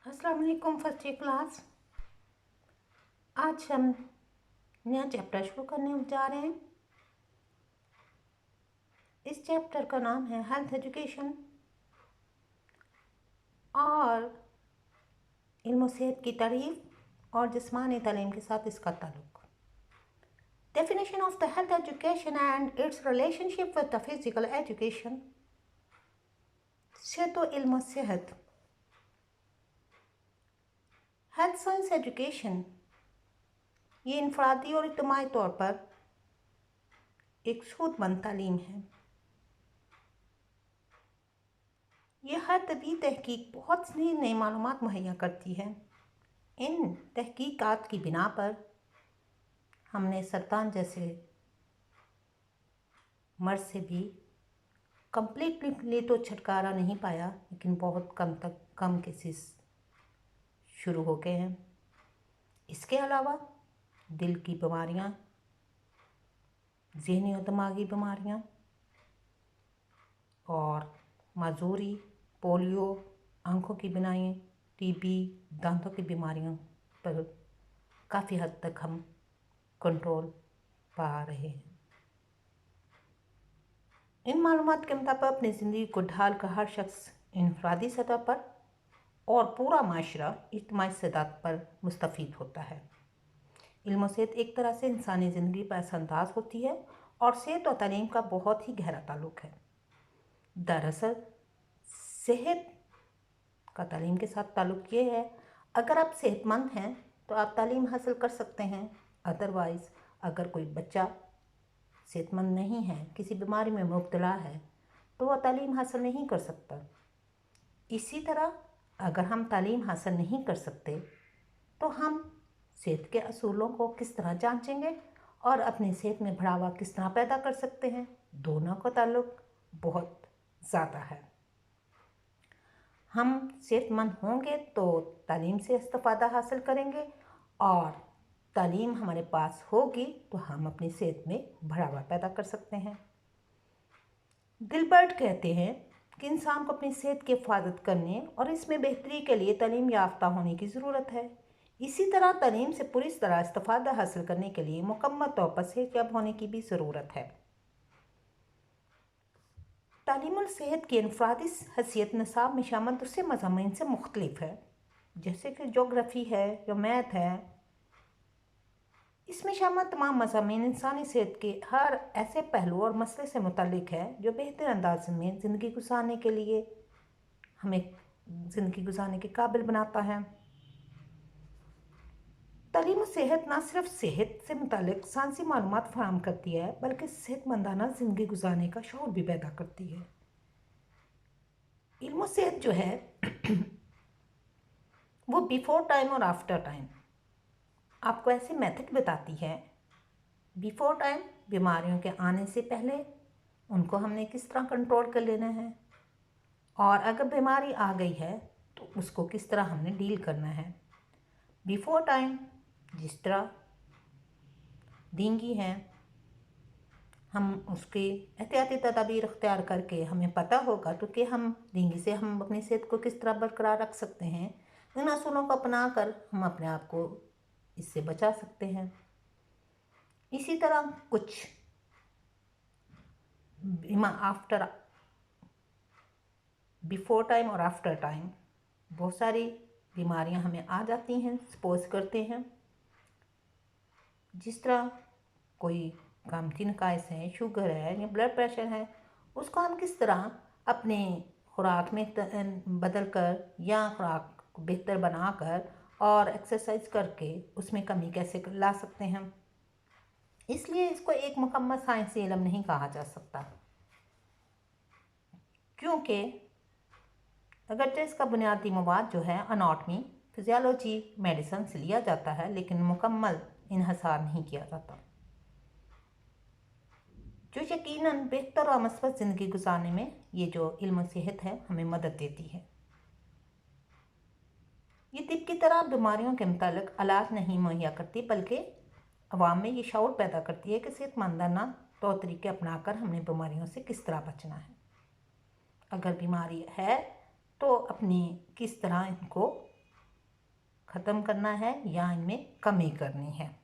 अस्सलाम वालेकुम first year class. आज हम नया चैप्टर शुरू करने जा रहे हैं। इस चैप्टर का नाम है हेल्थ एजुकेशन और इल्म सेहत की तारीफ और जिस्मानी तालीम के साथ इसका ताल्लुक। Definition of the health education and it's relationship with the physical education. सेहत व इल्म सेहत। हेल्थ साइंस एजुकेशन ये इनफरादी और इज्तिमाई तौर पर एक सूदमंद तालीम है। यह हर तबी तहकीक बहुत सी नई मालूमात मुहैया करती है। इन तहकीकात की बिना पर हमने सरतान जैसे मर्ज से भी कंप्लीटली तो छुटकारा नहीं पाया, लेकिन बहुत कम केसेस शुरू हो गए हैं। इसके अलावा दिल की बीमारियां, ज़हनी और दिमागी बीमारियां और माजूरी, पोलियो, आँखों की बीमारियां, टीबी, दांतों की बीमारियों पर काफ़ी हद तक हम कंट्रोल पा रहे हैं। इन मालूमात के मुताबिक अपनी ज़िंदगी को ढाल कर हर शख्स इनफरादी सतह पर और पूरा माशरा इज्तिमाई सतह पर मुस्तफ़ीद होता है। इल्म सेहत एक तरह से इंसानी ज़िंदगी पर असरअंदाज होती है और सेहत और तालीम का बहुत ही गहरा ताल्लुक है। दरअसल सेहत का तालीम के साथ ताल्लुक ये है, अगर आप सेहतमंद हैं तो आप तालीम हासिल कर सकते हैं। अदरवाइज़ अगर कोई बच्चा सेहतमंद नहीं है, किसी बीमारी में मुब्तला है, तो वह तालीम हासिल नहीं कर सकता। इसी तरह अगर हम तालीम हासिल नहीं कर सकते तो हम सेहत के असूलों को किस तरह जांचेंगे और अपनी सेहत में बढ़ावा किस तरह पैदा कर सकते हैं। दोनों का ताल्लुक बहुत ज़्यादा है। हम सेहतमंद होंगे तो तालीम से इस्तिफ़ादा हासिल करेंगे और तालीम हमारे पास होगी तो हम अपनी सेहत में बढ़ावा पैदा कर सकते हैं। गिलबर्ट कहते हैं कि इंसान को अपनी सेहत की हिफाजत करने और इसमें बेहतरी के लिए तालीम याफ्ता होने की ज़रूरत है। इसी तरह तालीम से पूरी तरह इस्तिफ़ादा हासिल करने के लिए मुकम्मल तौर पर सेहतयाब होने की भी ज़रूरत है। तालीमुल सेहत की इनफरादी हैसियत निसाब में शामिल दूसरे मज़ामीन से मुख्तलिफ है, जैसे कि जोग्राफ़ी है या मैथ है। इसमें शामिल तमाम मज़ामीन इंसानी सेहत के हर ऐसे पहलू और मसले से मुतल्लिक है जो बेहतर अंदाज में ज़िंदगी गुजारने के लिए हमें ज़िंदगी गुजारने के काबिल बनाता है। तालीम सेहत न सिर्फ सेहत से मुतालिक साइंसी मालूमात फराहम करती है, बल्कि सेहतमंदाना ज़िंदगी गुजारने का शऊर भी पैदा करती है। इल्म सेहत जो है वो बिफोर टाइम और आफ्टर टाइम आपको ऐसे मेथड बताती है। बिफोर टाइम बीमारियों के आने से पहले उनको हमने किस तरह कंट्रोल कर लेना है, और अगर बीमारी आ गई है तो उसको किस तरह हमने डील करना है। बिफोर टाइम जिस तरह डेंगू है, हम उसके एहतियाती तदाबीर अख्तियार करके हमें पता होगा तो कि हम डेंगू से हम अपनी सेहत को किस तरह बरकरार रख सकते हैं। इन असूलों को अपना कर हम अपने आप को इससे बचा सकते हैं। इसी तरह कुछ आफ्टर बिफोर टाइम और आफ्टर टाइम बहुत सारी बीमारियां हमें आ जाती हैं, सपोज करते हैं। जिस तरह कोई कामती नकाइस है, शुगर है या ब्लड प्रेशर है, उसको हम किस तरह अपने खुराक में बदल कर या खुराक को बेहतर बनाकर और एक्सरसाइज करके उसमें कमी कैसे ला सकते हैं। इसलिए इसको एक मुकम्मल साइंसी इल्म नहीं कहा जा सकता, क्योंकि अगरचे इसका बुनियादी मवाद जो है अनाटमी, फिजियोलॉजी, मेडिसिन से लिया जाता है, लेकिन मुकम्मल इन्हसार नहीं किया जाता, जो यकीनन बेहतर और मस्बत ज़िंदगी गुजारने में ये जो इल्म सेहत है हमें मदद देती है। ये तिब की तरह बीमारियों के मुतालिक इलाज नहीं मुहैया करती, बल्कि अवाम में ये शऊर पैदा करती है कि सेहतमंदाना तौर तरीके अपनाकर हमने बीमारियों से किस तरह बचना है। अगर बीमारी है तो अपनी किस तरह इनको ख़त्म करना है या इनमें कमी करनी है।